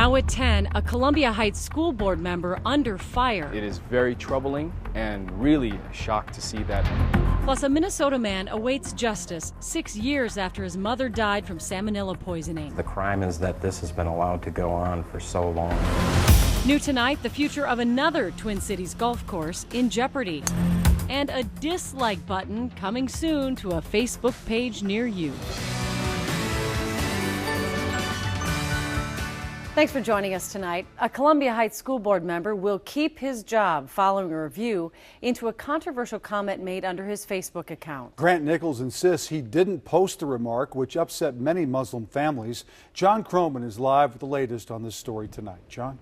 Now at 10, a Columbia Heights school board member under fire. It is very troubling and really a shock to see that. Plus, a Minnesota man awaits justice 6 years after his mother died from salmonella poisoning. The crime is that this has been allowed to go on for so long. New tonight, the future of another Twin Cities golf course in jeopardy. And a dislike button coming soon to a Facebook page near you. Thanks for joining us tonight. A Columbia Heights school board member will keep his job following a review into a controversial comment made under his Facebook account. Grant Nichols insists he didn't post the remark, which upset many Muslim families. John Croman is live with the latest on this story tonight. John?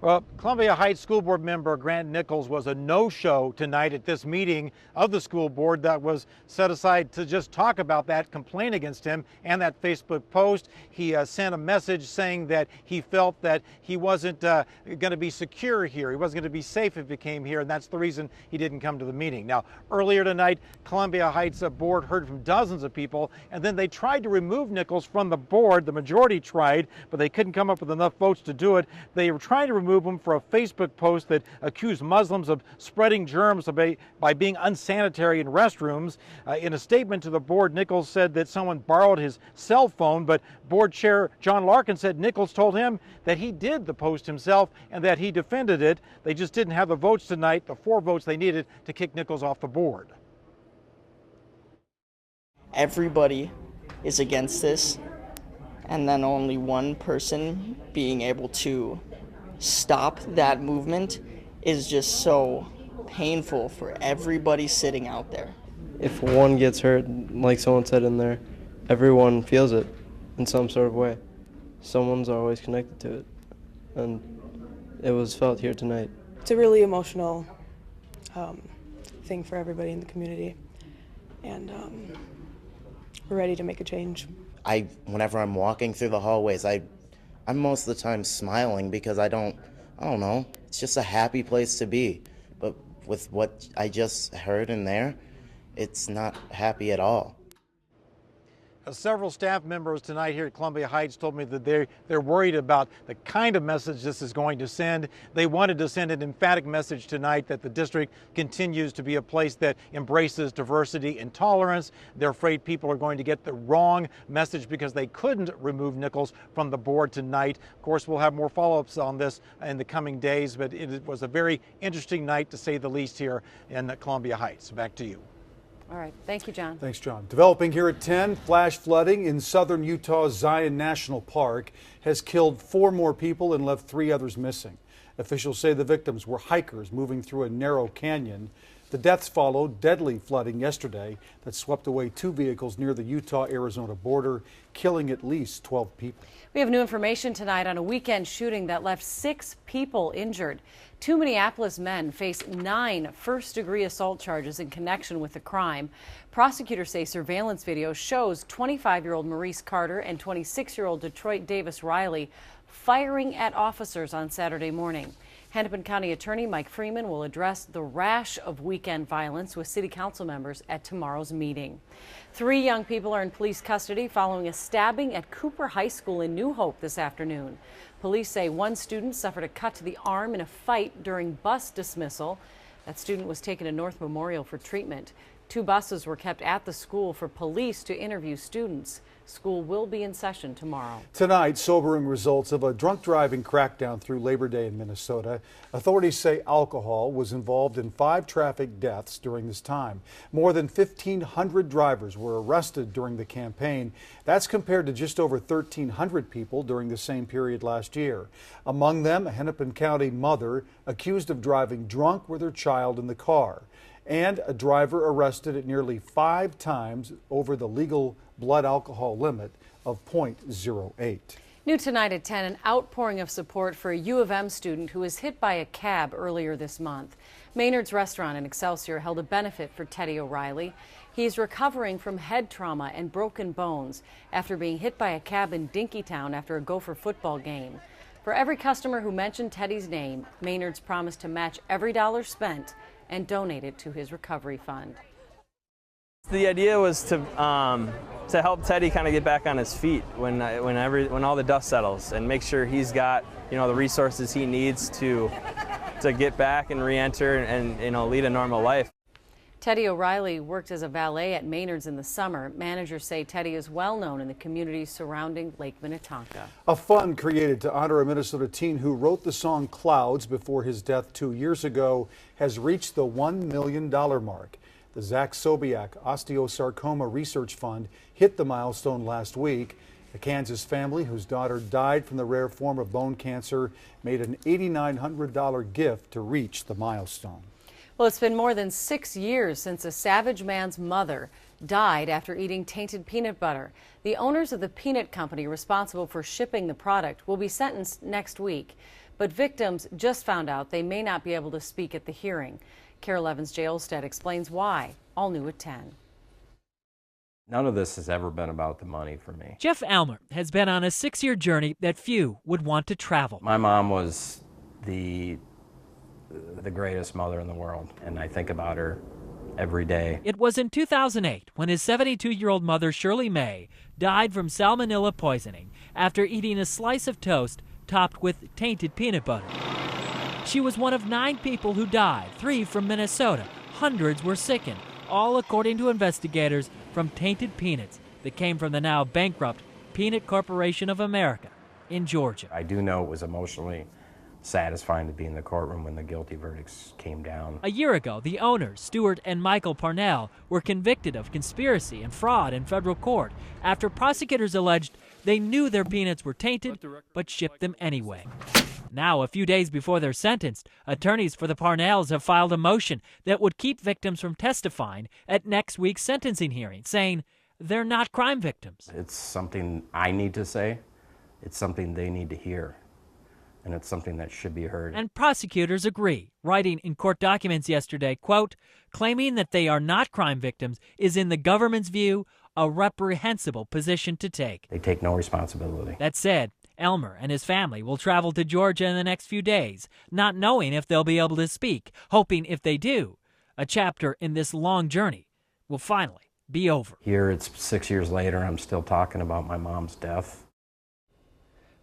Well, Columbia Heights School Board member Grant Nichols was a no-show tonight at this meeting of the school board that was set aside to just talk about that complaint against him and that Facebook post. He sent a message saying that he felt that he wasn't going to be secure here. He wasn't going to be safe if he came here, and that's the reason he didn't come to the meeting. Now, earlier tonight, Columbia Heights board heard from dozens of people, and then they tried to remove Nichols from the board. The majority tried, but they couldn't come up with enough votes to do it. They were trying to remove him for a Facebook post that accused Muslims of spreading germs by being unsanitary in restrooms. In a statement to the board, Nichols said that someone borrowed his cell phone, but board chair John Larkin said Nichols told him that he did the post himself and that he defended it. They just didn't have the votes tonight, the 4 votes they needed to kick Nichols off the board. Everybody is against this, and then only one person being able to stop that movement is just so painful for everybody sitting out there. If one gets hurt, like someone said in there, everyone feels it in some sort of way. Someone's always connected to it, and it was felt here tonight. It's a really emotional thing for everybody in the community, and we're ready to make a change. Whenever I'm walking through the hallways, I'm most of the time smiling because I don't know, it's just a happy place to be. But with what I just heard in there, it's not happy at all. Several staff members tonight here at Columbia Heights told me that they're worried about the kind of message this is going to send. They wanted to send an emphatic message tonight that the district continues to be a place that embraces diversity and tolerance. They're afraid people are going to get the wrong message because they couldn't remove Nichols from the board tonight. Of course, we'll have more follow-ups on this in the coming days, but it was a very interesting night to say the least here in Columbia Heights. Back to you. All right. Thank you, John. Thanks, John. Developing here at 10, flash flooding in southern Utah's Zion National Park has killed 4 more people and left 3 others missing. Officials say the victims were hikers moving through a narrow canyon. The deaths followed deadly flooding yesterday that swept away 2 vehicles near the Utah-Arizona border, killing at least 12 people. We have new information tonight on a weekend shooting that left 6 people injured. 2 Minneapolis men face 9 first-degree assault charges in connection with the crime. Prosecutors say surveillance video shows 25-year-old Maurice Carter and 26-year-old Detroit Davis Riley firing at officers on Saturday morning. Hennepin County Attorney Mike Freeman will address the rash of weekend violence with city council members at tomorrow's meeting. 3 young people are in police custody following a stabbing at Cooper High School in New Hope this afternoon. Police say 1 student suffered a cut to the arm in a fight during bus dismissal. That student was taken to North Memorial for treatment. 2 buses were kept at the school for police to interview students. School will be in session tomorrow. Tonight, sobering results of a drunk driving crackdown through Labor Day in Minnesota. Authorities say alcohol was involved in 5 traffic deaths during this time. More than 1,500 drivers were arrested during the campaign. That's compared to just over 1,300 people during the same period last year. Among them, a Hennepin County mother accused of driving drunk with her child in the car, and a driver arrested at nearly 5 times over the legal blood alcohol limit of 0.08. New tonight at 10, an outpouring of support for a U of M student who was hit by a cab earlier this month. Maynard's Restaurant in Excelsior held a benefit for Teddy O'Reilly. He's recovering from head trauma and broken bones after being hit by a cab in Dinkytown after a Gopher football game. For every customer who mentioned Teddy's name, Maynard's promised to match every dollar spent and donate it to his recovery fund. The idea was to help Teddy kind of get back on his feet when all the dust settles, and make sure he's got the resources he needs to get back and re-enter and lead a normal life. Teddy O'Reilly worked as a valet at Maynard's in the summer. Managers say Teddy is well known in the community surrounding Lake Minnetonka. A fund created to honor a Minnesota teen who wrote the song Clouds before his death 2 years ago has reached the $1 million mark. The Zach Sobiak Osteosarcoma Research Fund hit the milestone last week. The Kansas family, whose daughter died from the rare form of bone cancer, made an $8,900 gift to reach the milestone. Well, it's been more than 6 years since a Savage man's mother died after eating tainted peanut butter. The owners of the peanut company responsible for shipping the product will be sentenced next week. But victims just found out they may not be able to speak at the hearing. KARE 11's Jay Olstead explains why. All new at 10. None of this has ever been about the money for me. Jeff Almer has been on a 6-year journey that few would want to travel. My mom was the greatest mother in the world, and I think about her every day. It was in 2008 when his 72-year-old mother, Shirley May, died from salmonella poisoning after eating a slice of toast topped with tainted peanut butter. She was one of 9 people who died, 3 from Minnesota. Hundreds were sickened, all according to investigators, from tainted peanuts that came from the now bankrupt Peanut Corporation of America in Georgia. I do know it was emotionally satisfying to be in the courtroom when the guilty verdicts came down. A year ago, the owners, Stuart and Michael Parnell, were convicted of conspiracy and fraud in federal court after prosecutors alleged they knew their peanuts were tainted but shipped them anyway. Now, a few days before they're sentenced, attorneys for the Parnells have filed a motion that would keep victims from testifying at next week's sentencing hearing, saying they're not crime victims. It's something I need to say. It's something they need to hear. And it's something that should be heard. And prosecutors agree, writing in court documents yesterday, quote, claiming that they are not crime victims is, in the government's view, a reprehensible position to take. They take no responsibility. That said, Elmer and his family will travel to Georgia in the next few days, not knowing if they'll be able to speak, hoping if they do, a chapter in this long journey will finally be over. Here it's 6 years later, I'm still talking about my mom's death.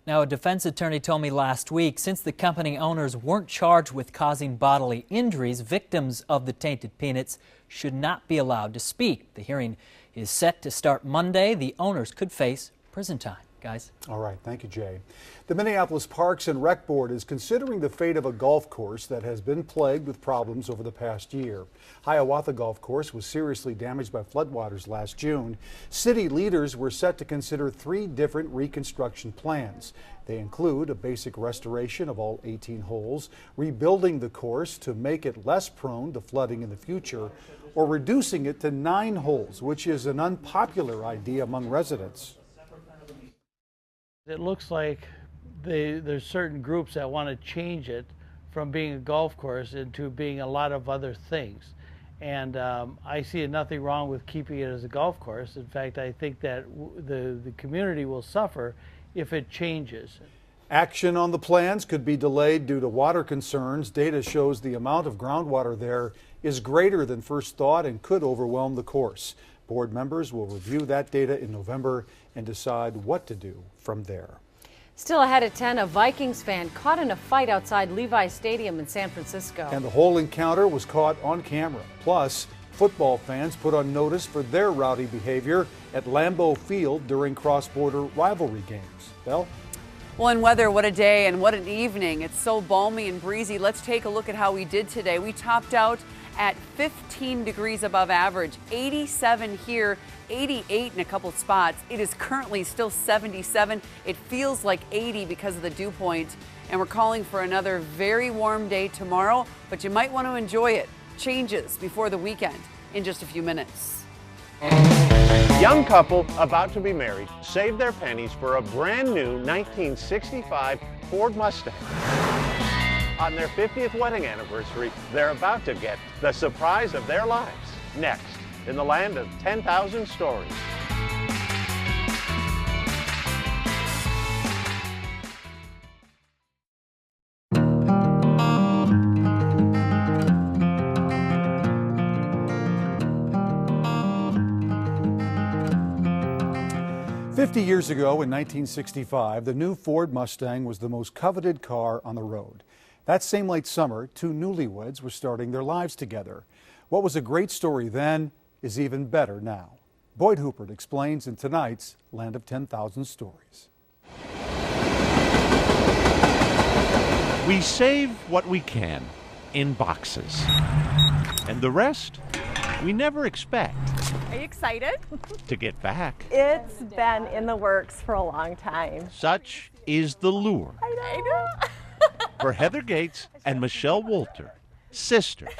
Now, a defense attorney told me last week, since the company owners weren't charged with causing bodily injuries, victims of the tainted peanuts should not be allowed to speak. The hearing is set to start Monday. The owners could face prison time. Guys. All right, thank you, Jay. The Minneapolis Parks and Rec Board is considering the fate of a golf course that has been plagued with problems over the past year. Hiawatha Golf Course was seriously damaged by floodwaters last June. City leaders were set to consider 3 different reconstruction plans. They include a basic restoration of all 18 holes, rebuilding the course to make it less prone to flooding in the future, or reducing it to 9 holes, which is an unpopular idea among residents. It looks like there's certain groups that want to change it from being a golf course into being a lot of other things. And I see nothing wrong with keeping it as a golf course. In fact, I think that the community will suffer if it changes. Action on the plans could be delayed due to water concerns. Data shows the amount of groundwater there is greater than first thought and could overwhelm the course. Board members will review that data in November and decide what to do from there. Still ahead at 10, a Vikings fan caught in a fight outside Levi Stadium in San Francisco. And the whole encounter was caught on camera. Plus, football fans put on notice for their rowdy behavior at Lambeau Field during cross-border rivalry games. Belle? Well, in weather, what a day and what an evening. It's so balmy and breezy. Let's take a look at how we did today. We topped out at 15 degrees above average, 87 here, 88 in a couple spots. It is currently still 77. It feels like 80 because of the dew point. And we're calling for another very warm day tomorrow, but you might want to enjoy it. Changes before the weekend in just a few minutes. Young couple about to be married saved their pennies for a brand new 1965 Ford Mustang. On their 50th wedding anniversary, they're about to get the surprise of their lives. Next, in the land of 10,000 stories. 50 years ago in 1965, the new Ford Mustang was the most coveted car on the road. That same late summer, two newlyweds were starting their lives together. What was a great story then is even better now. Boyd Hooper explains in tonight's Land of 10,000 Stories. We save what we can in boxes. And the rest, we never expect Are you excited? to get back. It's been in the works for a long time. Such is the lure I know. for Heather Gates and Michelle Wolter, sisters,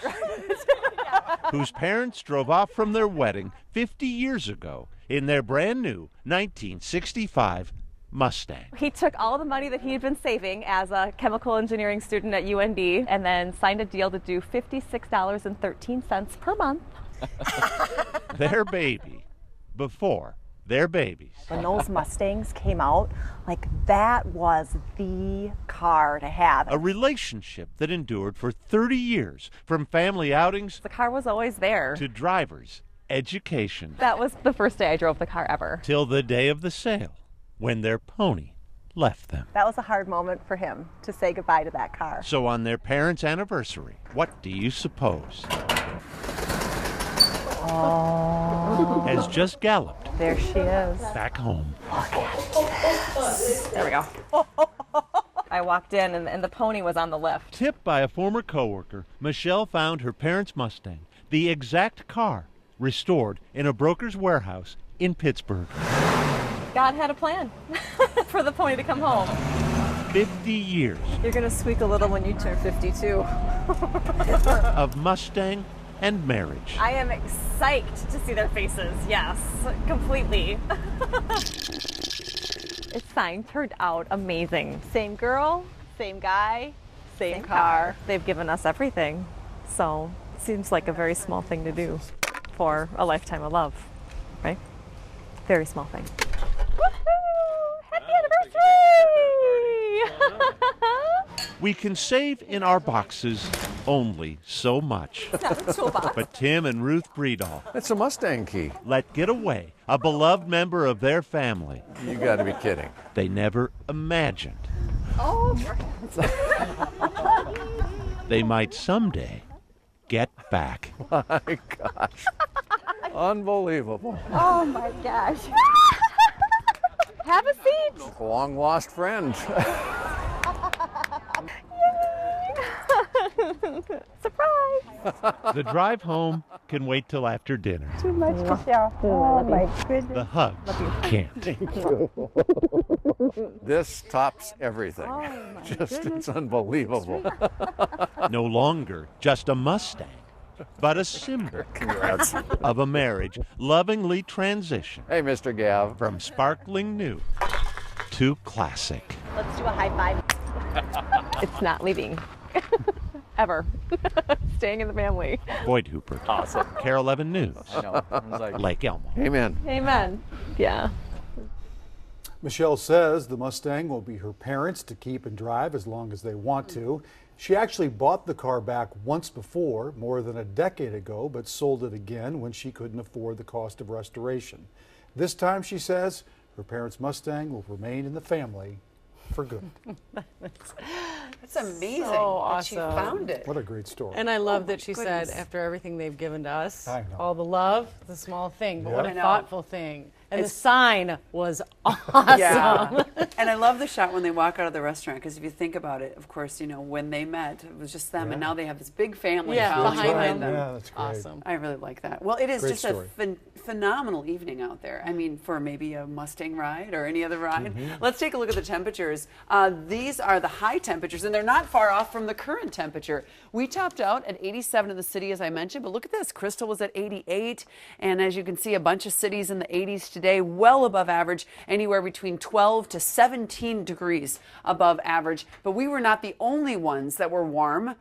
whose parents drove off from their wedding 50 years ago in their brand new 1965 Mustang. He took all the money that he had been saving as a chemical engineering student at UND and then signed a deal to do $56.13 per month. Their baby before their babies. When those Mustangs came out, like that was the car to have. A relationship that endured for 30 years, from family outings The car was always there. to drivers' education, That was the first day I drove the car ever. till the day of the sale, when their pony left them. That was a hard moment for him to say goodbye to that car. So on their parents' anniversary, what do you suppose has just galloped There she is. back home? There we go. I walked in and the pony was on the lift. Tipped by a former coworker, Michelle found her parents' Mustang, the exact car, restored in a broker's warehouse in Pittsburgh. God had a plan for the pony to come home. 50 years You're going to squeak a little when you turn 52. of Mustang and marriage. I am psyched to see their faces. Yes, completely. This sign turned out amazing. Same girl, same guy, same car. They've given us everything. So it seems like a very small thing to do for a lifetime of love, right? Very small thing. Happy anniversary! We can save in our boxes only so much. It's not a toolbox. But Tim and Ruth Bredahl, It's a Mustang key. let get away a beloved member of their family You got to be kidding. they never imagined Oh, they might someday get back. My gosh. Unbelievable. oh my gosh. Have a seat. Long lost friend. Surprise. The drive home can wait till after dinner. Too much to share. Oh my goodness. The hug can't. This tops everything. Oh, my It's unbelievable. No longer just a Mustang, but a symbol Congrats. of a marriage lovingly transitioned Hey, Mr. Gav. from sparkling new to classic. Let's do a high five. It's not leaving. Ever. Staying in the family. Boyd Hooper. Awesome. KARE 11 News. Lake Elmo. Amen. Amen. Yeah. Michelle says the Mustang will be her parents to keep and drive as long as they want to. She actually bought the car back once before, more than a decade ago, but sold it again when she couldn't afford the cost of restoration. This time, she says, her parents' Mustang will remain in the family for good. That's amazing So that she awesome. found it. What a great story. And I love that she goodness. said, after everything they've given to us, I know. all the love, the small thing, but what I a know. thoughtful thing. And It's- the sign was awesome. Yeah. And I love the shot when they walk out of the restaurant, because if you think about it, of course, you know, when they met, it was just them, and now they have this big family Yeah, house behind them. Yeah, that's great. Awesome. I really like that. Well, it is Great just story. a phenomenal evening out there. I mean, for maybe a Mustang ride or any other ride. Mm-hmm. Let's take a look at the temperatures. These are the high temperatures, and they're not far off from the current temperature. We topped out at 87 in the city, as I mentioned, but look at this. Crystal was at 88, and as you can see, a bunch of cities in the 80s today, well above average, anywhere between 12 to 17 degrees above average. But we were not the only ones that were warm.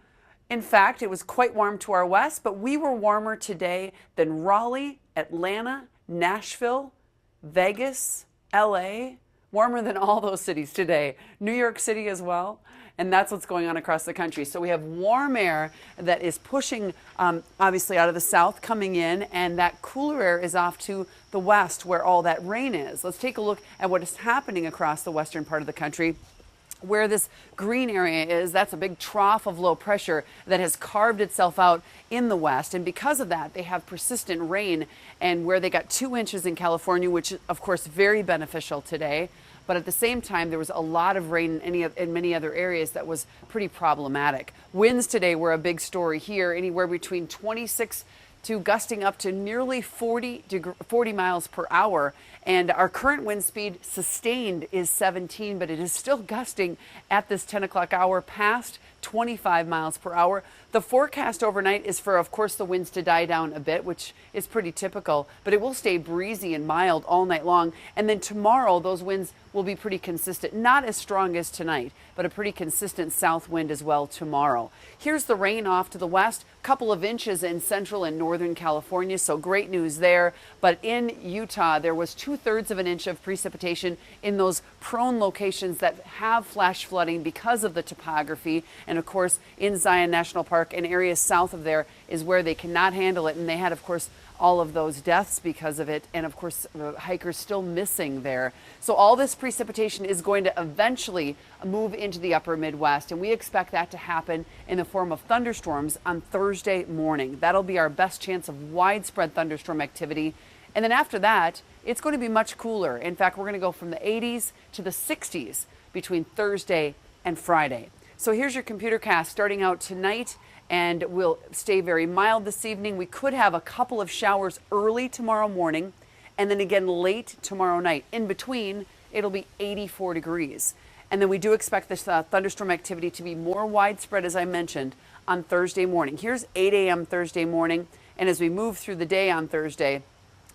In fact, it was quite warm to our west, but we were warmer today than Raleigh, Atlanta, Nashville, Vegas, LA, warmer than all those cities today. New York City as well. And that's what's going on across the country. So we have warm air that is pushing, obviously, out of the south coming in, and that cooler air is off to the west where all that rain is. Let's take a look at what is happening across the western part of the country. Where this green area is, that's a big trough of low pressure that has carved itself out in the west. And because of that, they have persistent rain, and where they got 2 inches in California, which is, of course, very beneficial today. But at the same time, there was a lot of rain in many other areas that was pretty problematic. Winds today were a big story here, anywhere between 26 to gusting up to nearly 40 miles per hour. And our current wind speed sustained is 17, but it is still gusting at this 10 o'clock hour past 25 miles per hour. The forecast overnight is for, of course, the winds to die down a bit, which is pretty typical, but it will stay breezy and mild all night long. And then tomorrow, those winds will be pretty consistent, not as strong as tonight, but a pretty consistent south wind as well tomorrow. Here's the rain off to the west, a couple of inches in central and northern California, so great news there. But in Utah, there was 2/3 of an inch of precipitation in those prone locations that have flash flooding because of the topography. And of course, in Zion National Park and areas south of there is where they cannot handle it. And they had, of course, all of those deaths because of it. And of course, hikers still missing there. So all this precipitation is going to eventually move into the upper Midwest. And we expect that to happen in the form of thunderstorms on Thursday morning. That'll be our best chance of widespread thunderstorm activity. And then after that, it's going to be much cooler. In fact, we're going to go from the 80s to the 60s between Thursday and Friday. So here's your computer cast starting out tonight, and we'll stay very mild this evening. We could have a couple of showers early tomorrow morning and then again late tomorrow night. In between, it'll be 84 degrees. And then we do expect this thunderstorm activity to be more widespread, as I mentioned, on Thursday morning. Here's 8 a.m. Thursday morning. And as we move through the day on Thursday,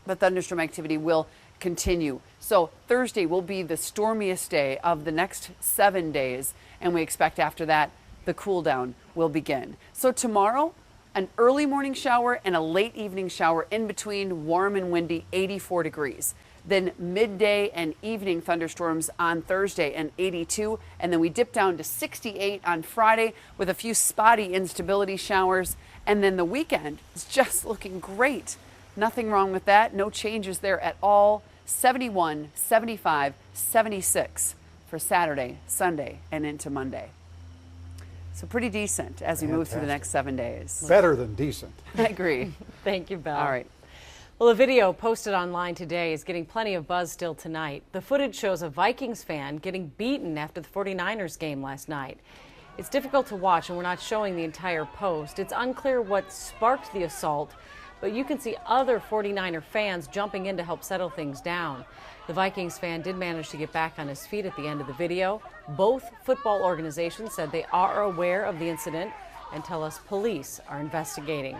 the thunderstorm activity will continue. So Thursday will be the stormiest day of the next 7 days. And we expect after that, the cool down will begin. So tomorrow, an early morning shower and a late evening shower in between, warm and windy, 84 degrees. Then midday and evening thunderstorms on Thursday and 82. And then we dip down to 68 on Friday with a few spotty instability showers. And then the weekend is just looking great. Nothing wrong with that. No changes there at all. 71, 75, 76 for Saturday, Sunday, and into Monday. So pretty decent as we move through the next 7 days. Better than decent. I agree. Thank you, Belle. All right. Well, a video posted online today is getting plenty of buzz still tonight. The footage shows a Vikings fan getting beaten after the 49ers game last night. It's difficult to watch, and we're not showing the entire post. It's unclear what sparked the assault, but you can see other 49er fans jumping in to help settle things down. The Vikings fan did manage to get back on his feet at the end of the video. Both football organizations said they are aware of the incident and tell us police are investigating.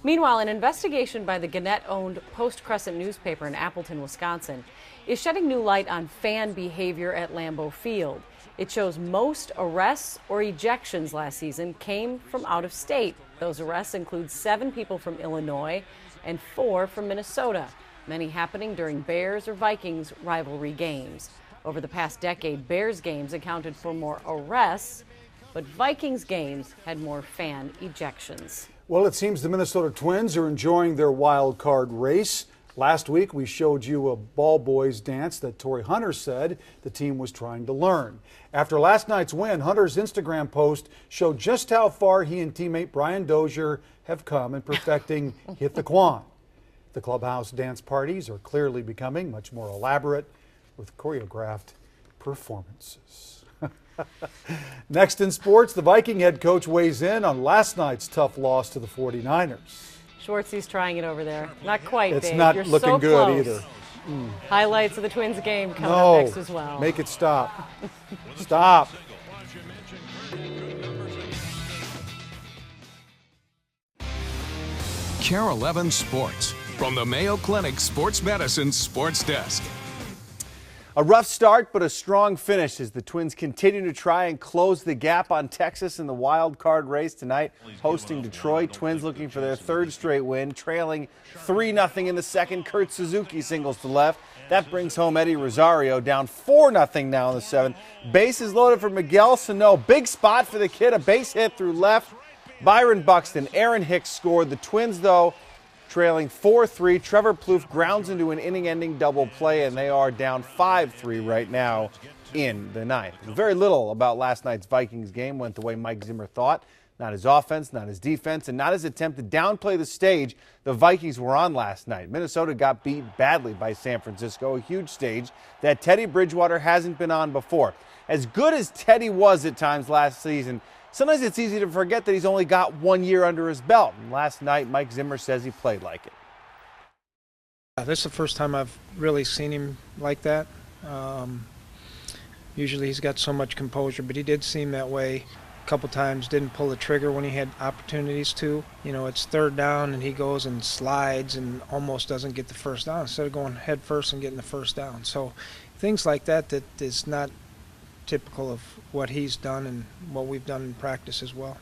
Meanwhile, an investigation by the Gannett-owned Post-Crescent newspaper in Appleton, Wisconsin, is shedding new light on fan behavior at Lambeau Field. It shows most arrests or ejections last season came from out of state. Those arrests include 7 people from Illinois and 4 from Minnesota, many happening during Bears or Vikings rivalry games. Over the past decade, Bears games accounted for more arrests, but Vikings games had more fan ejections. Well, it seems the Minnesota Twins are enjoying their wild card race. Last week, we showed you a ball boys dance that Torrey Hunter said the team was trying to learn. After last night's win, Hunter's Instagram post showed just how far he and teammate Brian Dozier have come in perfecting Hit the Quan. The clubhouse dance parties are clearly becoming much more elaborate with choreographed performances. Next in sports, the Viking head coach weighs in on last night's tough loss to the 49ers. Schwartzy's trying it over there. Not quite, It's Dave. not You're looking so good close. either. Highlights of the Twins game coming up next as well. Make it stop. Stop. KARE 11 Sports from the Mayo Clinic Sports Medicine Sports Desk. A rough start, but a strong finish as the Twins continue to try and close the gap on Texas in the wild card race tonight. Hosting Detroit, Twins looking for their 3rd straight win, trailing 3-0 in the second. Kurt Suzuki singles to left. That brings home Eddie Rosario, down 4-0 now in the 7th. Bases loaded for Miguel Sano. Big spot for the kid, a base hit through left. Byron Buxton, Aaron Hicks scored. The Twins, though, trailing 4-3. Trevor Plouffe grounds into an inning-ending double play, and they are down 5-3 right now in the 9th. Very little about last night's Vikings game went the way Mike Zimmer thought. Not his offense, not his defense, and not his attempt to downplay the stage the Vikings were on last night. Minnesota got beat badly by San Francisco, a huge stage that Teddy Bridgewater hasn't been on before. As good as Teddy was at times last season, sometimes it's easy to forget that he's only got 1 year under his belt. And last night, Mike Zimmer says he played like it. This is the first time I've really seen him like that. Usually he's got so much composure, but he did seem that way a couple times. Didn't pull the trigger when he had opportunities to. You know, it's 3rd down and he goes and slides and almost doesn't get the first down instead of going head first and getting the first down. So things like that is not typical of what he's done and what we've done in practice as well.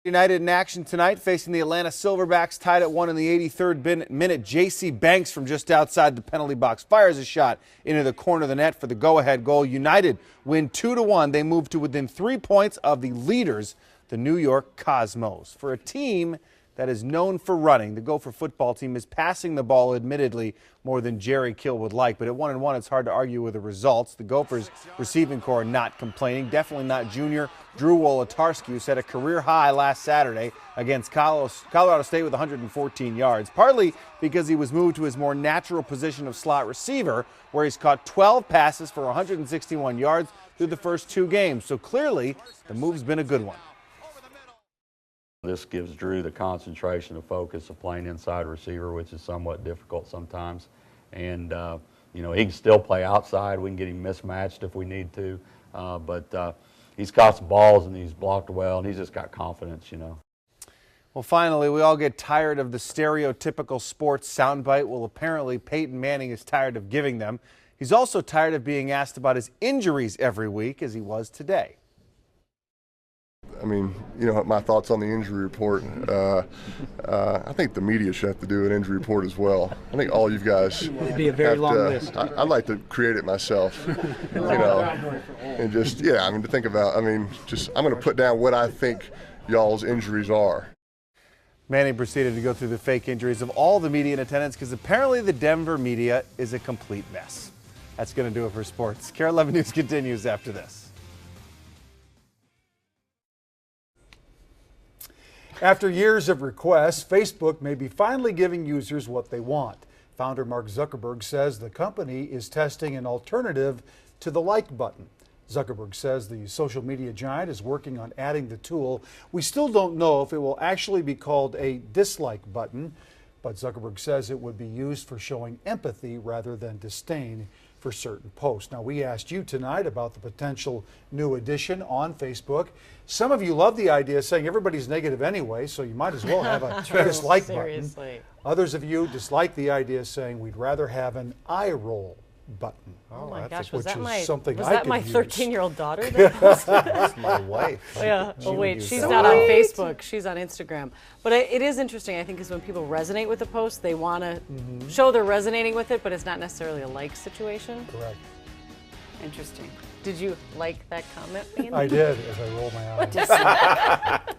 United in action tonight, facing the Atlanta Silverbacks, tied at 1 in the 83rd minute. J.C. Banks from just outside the penalty box fires a shot into the corner of the net for the go-ahead goal. United win 2-1. They move to within 3 points of the leaders, the New York Cosmos. For a team that is known for running, the Gopher football team is passing the ball, admittedly, more than Jerry Kill would like. But at 1-1, it's hard to argue with the results. The Gophers' receiving corps not complaining. Definitely not junior Drew Wolotarski, who set a career high last Saturday against Colorado State with 114 yards, partly because he was moved to his more natural position of slot receiver, where he's caught 12 passes for 161 yards through the first 2 games. So clearly, the move's been a good one. This gives Drew the concentration, the focus of playing inside receiver, which is somewhat difficult sometimes. And, you know, he can still play outside. We can get him mismatched if we need to. But he's caught some balls and he's blocked well, and he's just got confidence, you know. Well, finally, we all get tired of the stereotypical sports soundbite. Well, apparently Peyton Manning is tired of giving them. He's also tired of being asked about his injuries every week, as he was today. I mean, you know, my thoughts on the injury report. I think the media should have to do an injury report as well. I think all you guys. It'd be a very long list. I'd like to create it myself, you know, and just, yeah, I mean, to think about, I mean, just, I'm going to put down what I think y'all's injuries are. Manning proceeded to go through the fake injuries of all the media in attendance because apparently the Denver media is a complete mess. That's going to do it for sports. KARE 11 News continues after this. After years of requests, Facebook may be finally giving users what they want. Founder Mark Zuckerberg says the company is testing an alternative to the like button. Zuckerberg says the social media giant is working on adding the tool. We still don't know if it will actually be called a dislike button, but Zuckerberg says it would be used for showing empathy rather than disdain for certain posts. Now, we asked you tonight about the potential new addition on Facebook. Some of you love the idea, saying everybody's negative anyway, so you might as well have a dislike button. Others of you dislike the idea, saying we'd rather have an eye roll button. Oh my gosh, was which that is my something was I that could my use. 13-year-old daughter that posted that? That's my wife. Yeah. She Oh would wait, use she's that. not on Facebook. She's on Instagram. But it is interesting, I think, is when people resonate with the post, they want to show they're resonating with it, but it's not necessarily a like situation. Correct. Interesting. Did you like that comment, Mandy? I did, as I roll my eyes.